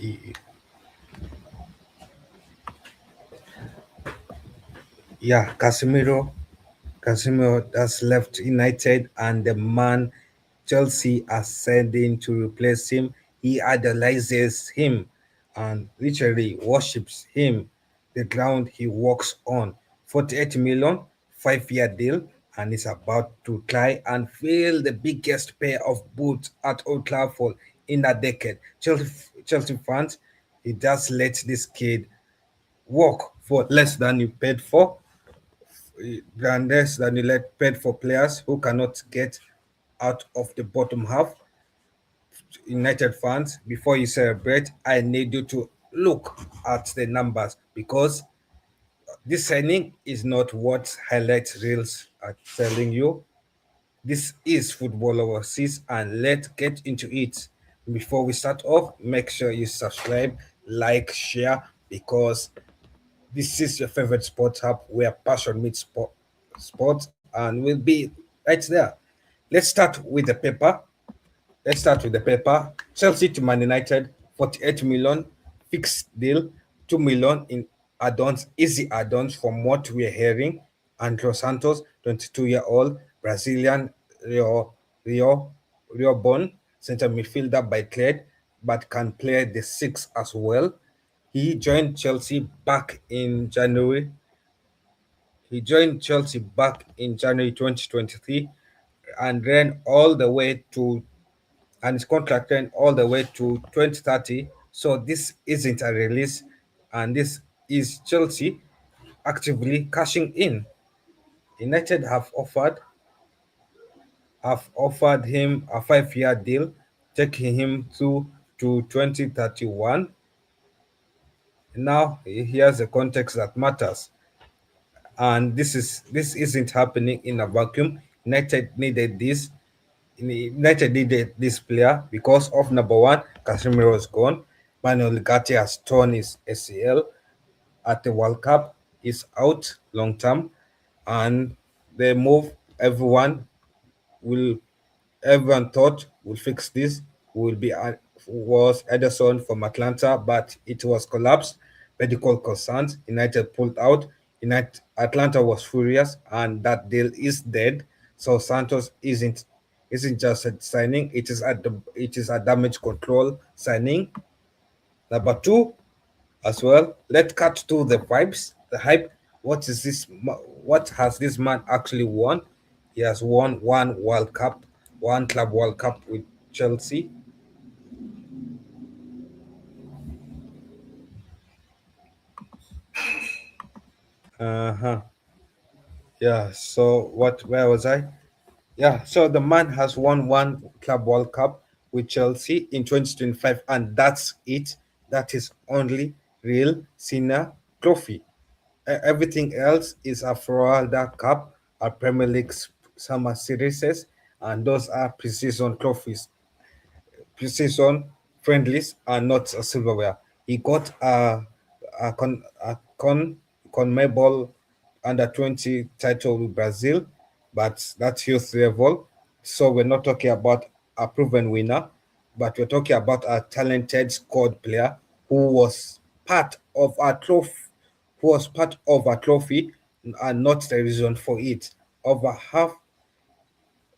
Y- Yeah, Casemiro has left United, and the man Chelsea are sending to replace him. He idolizes him and literally worships him, the ground he walks on. 48 million, 5-year deal, and is about to try and fill the biggest pair of boots at Old Trafford in a decade. Chelsea fans, he just let this kid work for less than you paid for, than less than you let paid for players who cannot get out of the bottom half. United fans, before you celebrate, I need you to look at the numbers, because this signing is not what highlight reels are telling you. This is football overseas, and let's get into it. Before we start off, make sure you subscribe, like, share, because this is your favorite sports hub where passion meets sports, and we'll be right there. Let's start with the paper. Let's start with the paper. Chelsea to Man United, 48 million fixed deal, 2 million in add-ons, easy add-ons from what we're hearing. Andrey Santos, 22-year-old Brazilian Rio Rio Rio born center midfielder by trade, but can play the six as well. He joined Chelsea back in January. He joined Chelsea back in January 2023 and ran all the way to and is contracted all the way to 2030. So this isn't a release, and this is Chelsea actively cashing in. United have offered him a 5-year deal, taking him through to 2031. Now here's the context that matters, and this isn't happening in a vacuum. United needed this player because of number one, Casemiro is gone. Manuel Gatti has torn his ACL at the World Cup, is out long term, and the move will everyone thought will fix this will be was Ederson from Atlanta, but it was collapsed. Medical concerns. United pulled out. Atlanta was furious, and that deal is dead. So Santos isn't just a signing; it is a damage control signing. Number two, as well. Let's cut to the vibes, the hype. What has this man actually won? He has won one World Cup, one Club World Cup with Chelsea. Uh huh. Yeah. So what? Where was I? Yeah. So the man has won one Club World Cup with Chelsea in 2025, and that's it. That is only real senior trophy. Everything else is a Florida Cup, a Premier League summer series, and those are precision trophies. Precision friendlies are not a silverware. He got a CONMEBOL under 20 title with Brazil, but that's youth level. So we're not talking about a proven winner, but we're talking about a talented squad player who was part of a trophy, and not the reason for it. Over half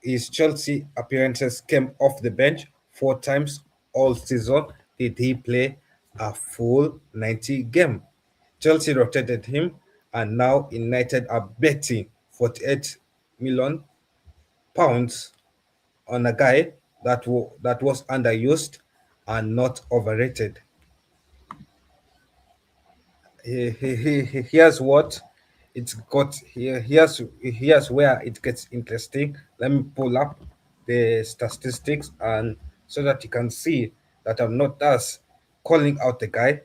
his Chelsea appearances came off the bench 4 times all season. Did he play a full 90 game? Chelsea rotated him, and now United are betting 48 million pounds on a guy that was underused and not overrated. Here's what it's got here. Here's where it gets interesting. Let me pull up the statistics, and so that you can see that I'm not just calling out the guy,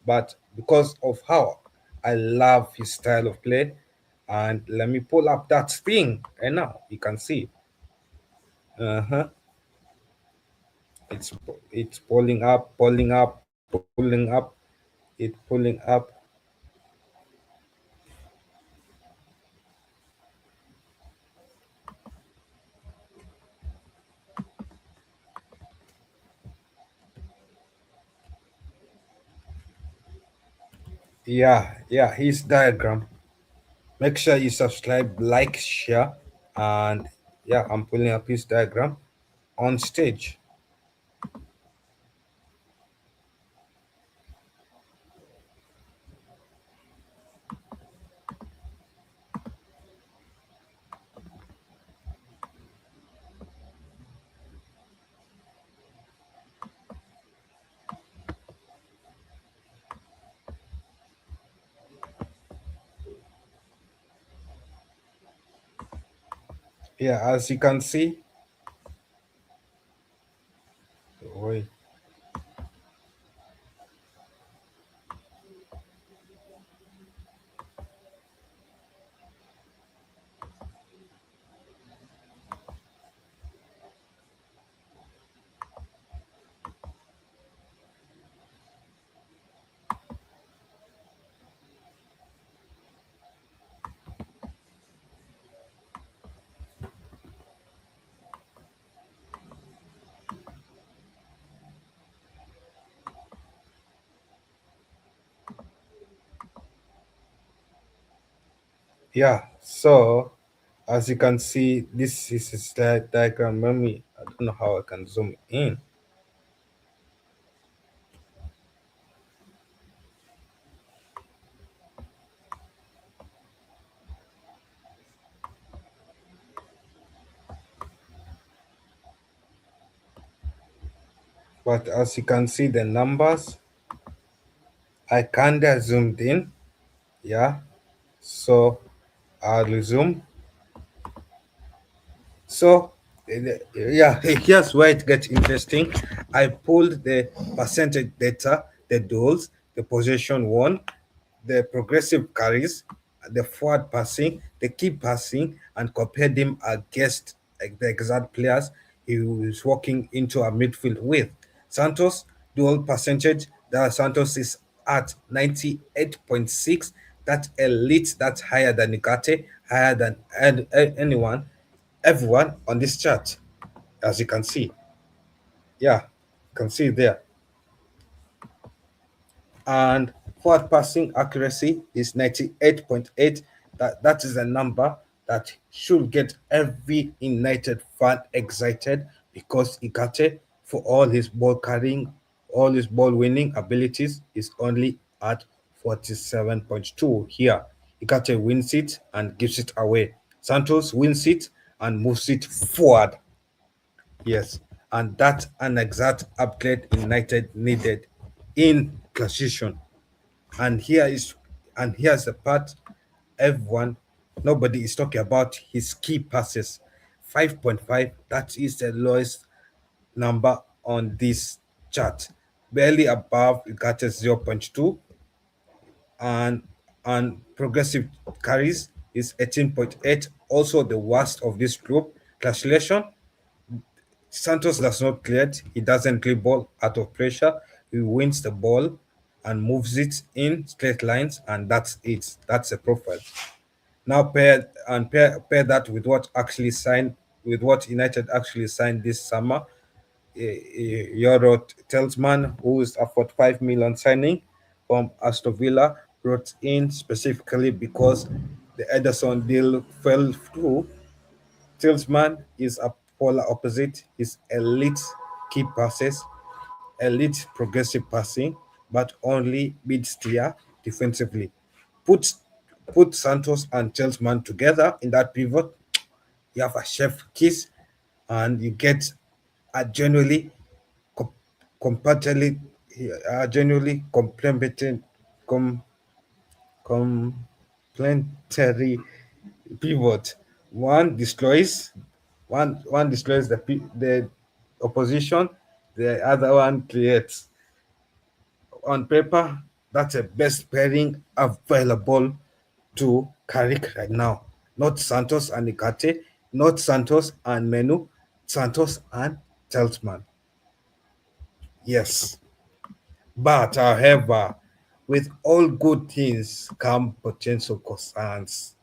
but because of how I love his style of play. And let me pull up that thing, and now you can see. Uh-huh. It's pulling up, it's pulling up. Yeah, his diagram. Make sure you subscribe, like, share, and yeah, I'm pulling up his diagram on stage. Yeah, as you can see, wait, yeah. So as you can see, this is a slide diagram. Let me, I don't know how I can zoom in, but as you can see, the numbers, I kinda zoomed in. Yeah. So I'll resume. So, yeah, here's where it gets interesting. I pulled the percentage data, the duels, the possession won, the progressive carries, the forward passing, the key passing, and compared them against the exact players he was walking into a midfield with. Santos, dual percentage, that Santos is at 98.6. That's elite, that's higher than Nikate, higher than anyone, everyone on this chart, as you can see. Yeah, you can see there. And forward passing accuracy is 98.8. That is a number that should get every United fan excited because Ikate, for all his ball carrying, all his ball winning abilities, is only at 47.2 here. Ikate wins it and gives it away. Santos wins it and moves it forward. Yes, and that's an exact upgrade United needed in precision. And here's the part everyone, nobody is talking about his key passes. 5.5, that is the lowest number on this chart. Barely above, you got a zero point 0.2, and progressive carries is 18.8, also the worst of this group. Translation: Santos does not clear it. He doesn't clear ball out of pressure. He wins the ball and moves it in straight lines, and that's it. That's a profile. Now pair that with what actually signed, with what United actually signed this summer. Euro Telsman, who is a 45 million signing from Aston Villa, brought in specifically because the Ederson deal fell through. Tillsman is a polar opposite. He's elite key passes, elite progressive passing, but only mid-tier defensively. Put put Santos and Tillsman together in that pivot, you have a chef kiss, and you get a com- compatibility, genuinely com, complementary pivot. One destroys the opposition, the other one creates. On paper, that's the best pairing available to Carrick right now. Not Santos and Ikate, not Santos and Menu, Santos and Telsman. Yes. But however, with all good things come potential concerns.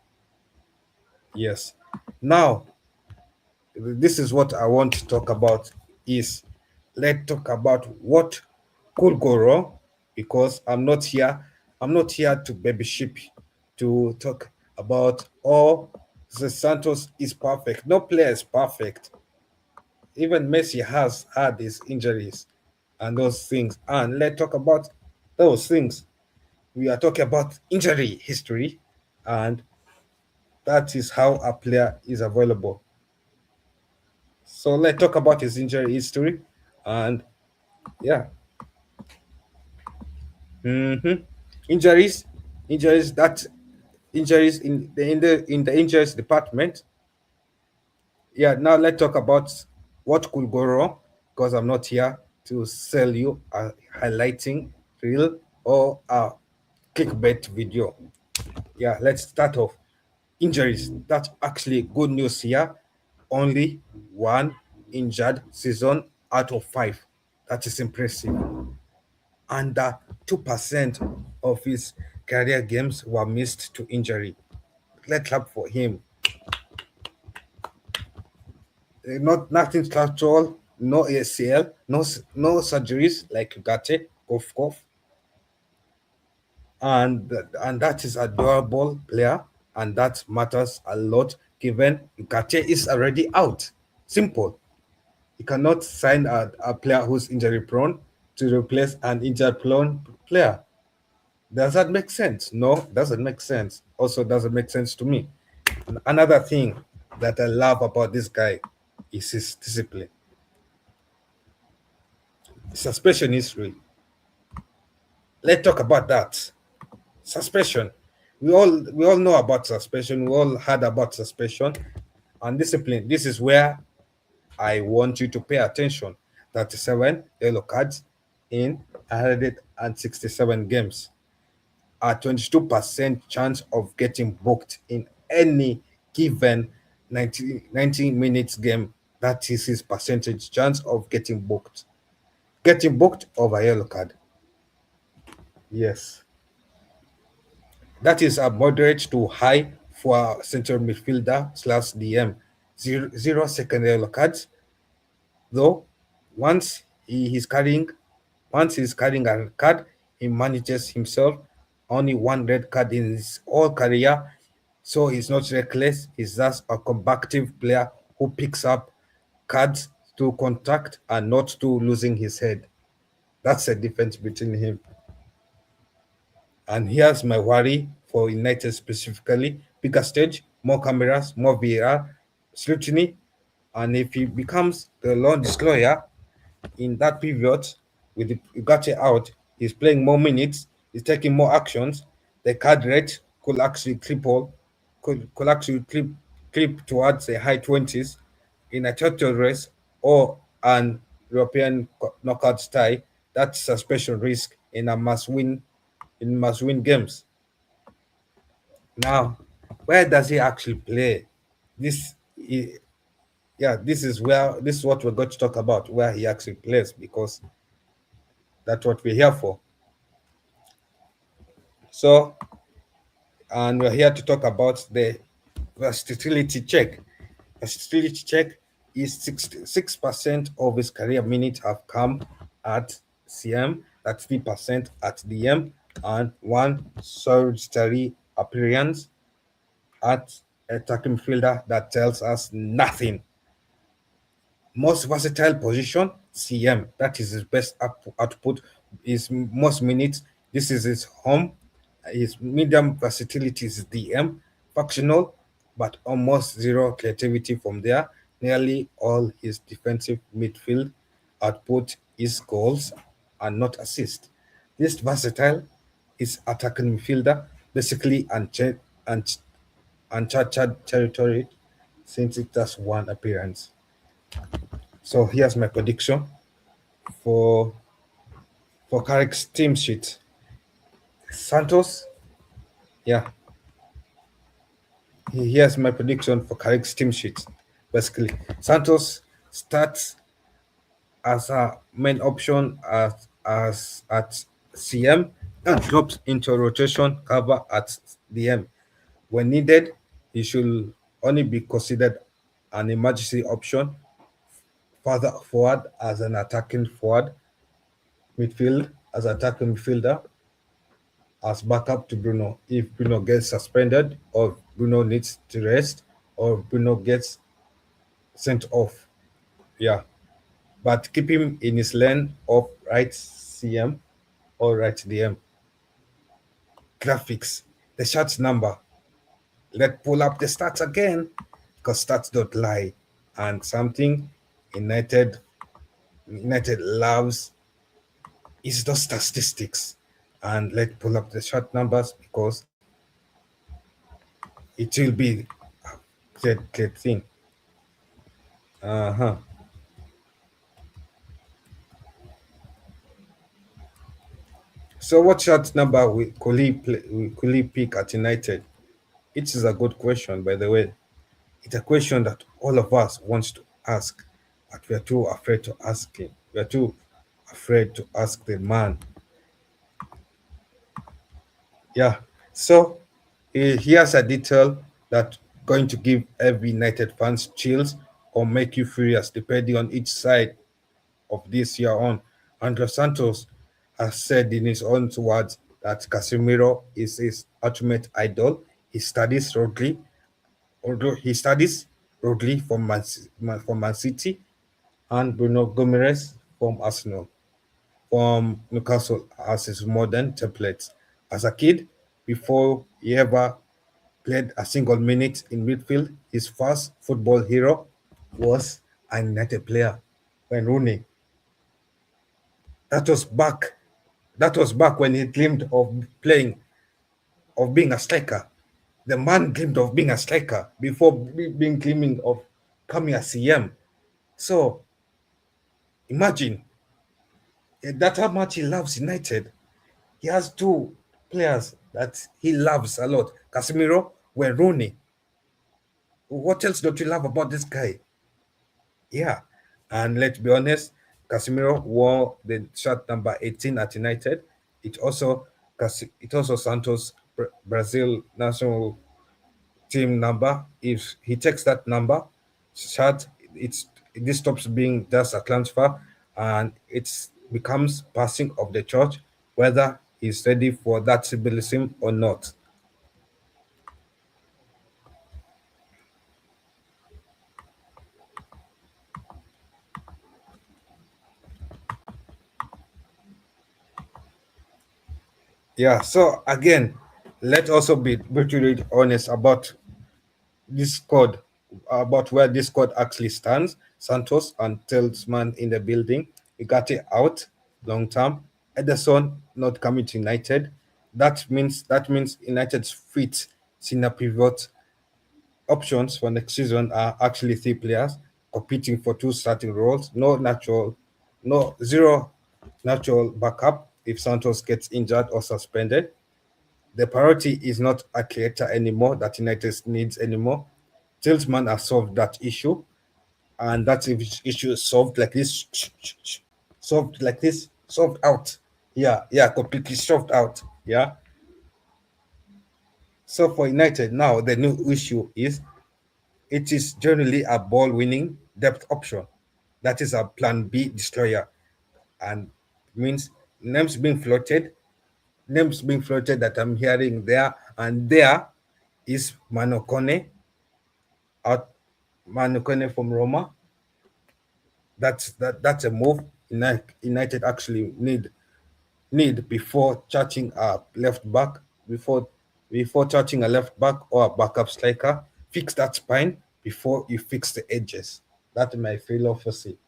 Yes. Now, this is what I want to talk about is, let's talk about what could go wrong, because I'm not here. I'm not here to baby sheep to talk about oh the Santos is perfect. No player is perfect. Even Messi has had his injuries and those things. And let's talk about those things. We are talking about injury history, and that is how a player is available. So let's talk about his injury history, and yeah, hmm injuries, injuries that injuries in the injuries department. Yeah, now let's talk about what could go wrong because I'm not here to sell you a highlighting reel or a clickbait video. Yeah, let's start off. Injuries. That's actually good news here. Only one injured season out of five. That is impressive. Under 2% of his career games were missed to injury. Let's clap for him. Not nothing structural, no ACL, no surgeries like Gate, cough, and that is a durable player, and that matters a lot given Gate is already out. Simple. You cannot sign a player who's injury prone to replace an injured prone player. Does that make sense? No, doesn't make sense. Also, doesn't make sense to me. Another thing that I love about this guy is his discipline. Suspension history. Let's talk about that. Suspension. We all know about suspension. We all heard about suspension and discipline. This is where I want you to pay attention. 37 yellow cards in 167 games. A 22% chance of getting booked in any given 90 minutes game. That is his percentage chance of getting booked. Getting booked over yellow card. Yes. That is a moderate to high for a central midfielder slash DM. Zero second yellow cards, though. Once he is carrying, once he's carrying a card, he manages himself only one red card in his whole career. So he's not reckless. He's just a combative player who picks up cards to contact and not to losing his head. That's the difference between him. And here's my worry for United specifically: bigger stage, more cameras, more VAR scrutiny. And if he becomes the lone destroyer in that period with the Ugarte out, he's playing more minutes, he's taking more actions, the card rate could actually triple, could actually clip towards the high 20s in a title race or an European knockout tie. That's suspension risk in must win games. Now, where does he actually play? This, yeah, this is what we're going to talk about. Where he actually plays, because that's what we're here for. So, and we're here to talk about the versatility check. Versatility check is 66% of his career minutes have come at CM, that's 3% at DM, and one solitary appearance at attacking fielder. That tells us nothing. Most versatile position, CM. That is his best output. His most minutes. This is his home. His medium versatility is DM. Functional, but almost zero creativity from there. Nearly all his defensive midfield output is goals and not assist. This versatile is attacking midfielder, basically uncharted territory since it has one appearance. So here's my prediction for Carrick's team sheet. Santos, yeah. Here's my prediction for Carrick's team sheet. Basically, Santos starts as a main option as at CM and drops into rotation cover at DM. When needed, he should only be considered an emergency option further forward as an attacking forward midfield as attacking midfielder. as backup to Bruno if Bruno gets suspended or Bruno needs to rest or Bruno gets sent off. Yeah, but keep him in his lane of right CM or right DM. Graphics, the shots number. Let's pull up the stats again because stats don't lie. And something United United loves is those statistics. And let's pull up the shot numbers because it will be great thing. Uh-huh. So what shot number could he pick at United? It is a good question, by the way. It's a question that all of us wants to ask, but we are too afraid to ask him. We are too afraid to ask the man. Yeah. So here's a detail that going to give every United fans chills or make you furious, depending on each side of this year on. Andrey Santos has said in his own words that Casemiro is his ultimate idol. He studies Rodri, although he studies Rodri from Man City and Bruno Gomes from Arsenal, from Newcastle as his modern template. As a kid, before he ever played a single minute in midfield, his first football hero was a United player, when Rooney. That was back. That was back when he dreamed of being a striker. The man dreamed of being a striker before being dreaming of coming a CM. So imagine that how much he loves United. He has two players that he loves a lot: Casemiro, Wayne Rooney. What else don't you love about this guy? Yeah, and let's be honest, Casemiro wore the shirt number 18 at United. It also it also Santos Brazil national team number. If he takes that number, shirt, it's this stops being just a transfer, and it becomes passing of the church, whether he's ready for that symbolism or not. Yeah. So again, let's also be brutally honest about this squad, about where this squad actually stands. Santos and Telsman in the building. We got it out long term. Ederson not coming to United. That means United's fit senior pivot options for next season are actually three players competing for two starting roles. No zero natural backup if Santos gets injured or suspended. The priority is not a creator anymore that United needs anymore. Tillsman has solved that issue, and that issue is solved like this, solved like this, solved out. Yeah, yeah, completely solved out. Yeah. So for United now, the new issue is it is generally a ball-winning depth option. That is a plan B destroyer, and means names being floated, names being floated that I'm hearing there and there is out Manukone from Roma. That's a move United actually need before charging a left back, before charging a left back or a backup striker. Fix that spine before you fix the edges. That's my philosophy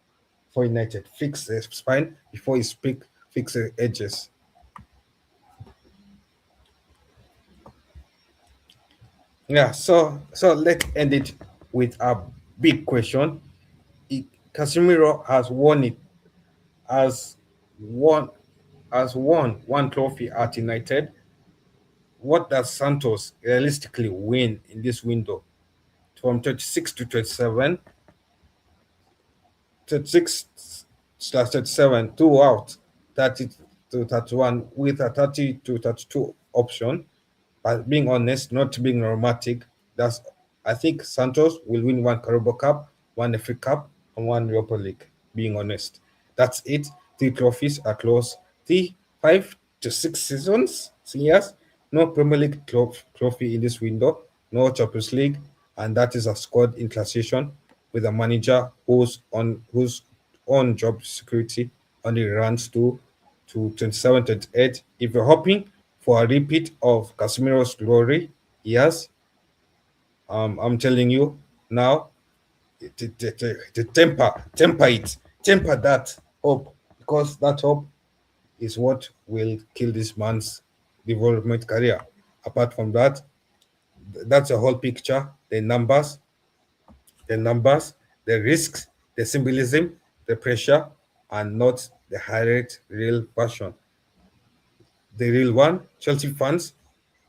for United. Fix the spine before you fix the edges. Yeah, so let's end it with a big question. Casemiro has won has won one trophy at United. What does Santos realistically win in this window? From 36 to 27, 36 slash 37, two out, 30 to 31 with a 30 to 32 option. But being honest, not being romantic, that's I think Santos will win one Carabao Cup, one FA Cup, and one Europa League. Being honest, that's it. Three trophies are close. Three, five. to 6 seasons, years. No Premier League trophy in this window, no Champions League, and that is a squad in transition with a manager whose on job security only runs to 27, 28. If you're hoping for a repeat of Casemiro's glory, yes, I'm telling you now, temper that hope, because that hope is what will kill this man's development career. Apart from that, that's a whole picture. The numbers, the risks, the symbolism, the pressure, and not the highlight real version. The real one. Chelsea fans,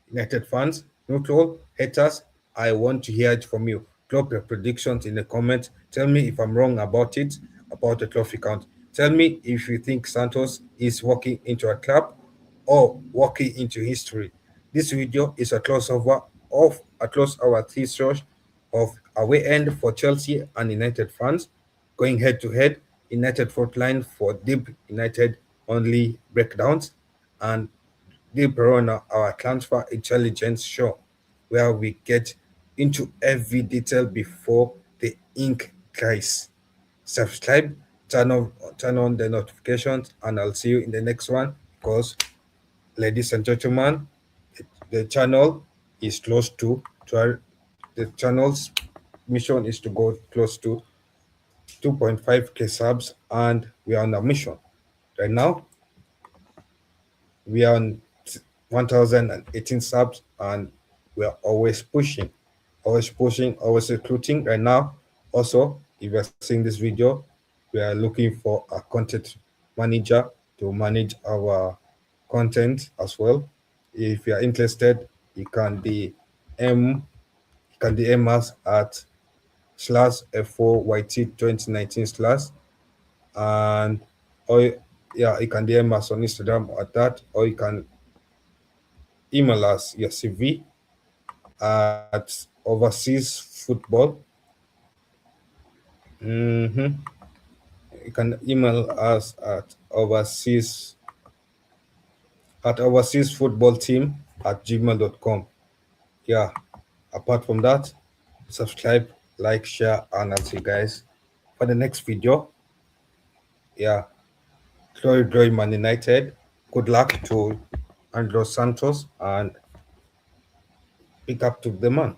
United fans, neutral, haters, I want to hear it from you. Drop your predictions in the comments. Tell me if I'm wrong about it, about the trophy count. Tell me if you think Santos is walking into a trap or walking into history. This video is a crossover of a close hour research of away end for Chelsea and United fans, going head to head, United front line for deep United only breakdowns, and deep on our transfer intelligence show, where we get into every detail before the ink dries. Subscribe, turn on the notifications, and I'll see you in the next one. Because, ladies and gentlemen, the channel is close to 12. The channel's mission is to go close to 2.5k subs, and we are on a mission. Right now, we are on 1018 subs, and we are always recruiting. Right now, also, if you're seeing this video, we are looking for a content manager to manage our content as well. If you are interested, you can DM you can DM us at /F4YT2019 and or yeah, you can DM us on Instagram at that, or you can email us your CV at overseas football. Mhm. You can email us at overseas football team at gmail.com. Yeah. Apart from that, subscribe, like, share, and I'll see you guys for the next video. Yeah. Glory, Man United. Good luck to Andrey Santos, and pick up to the man.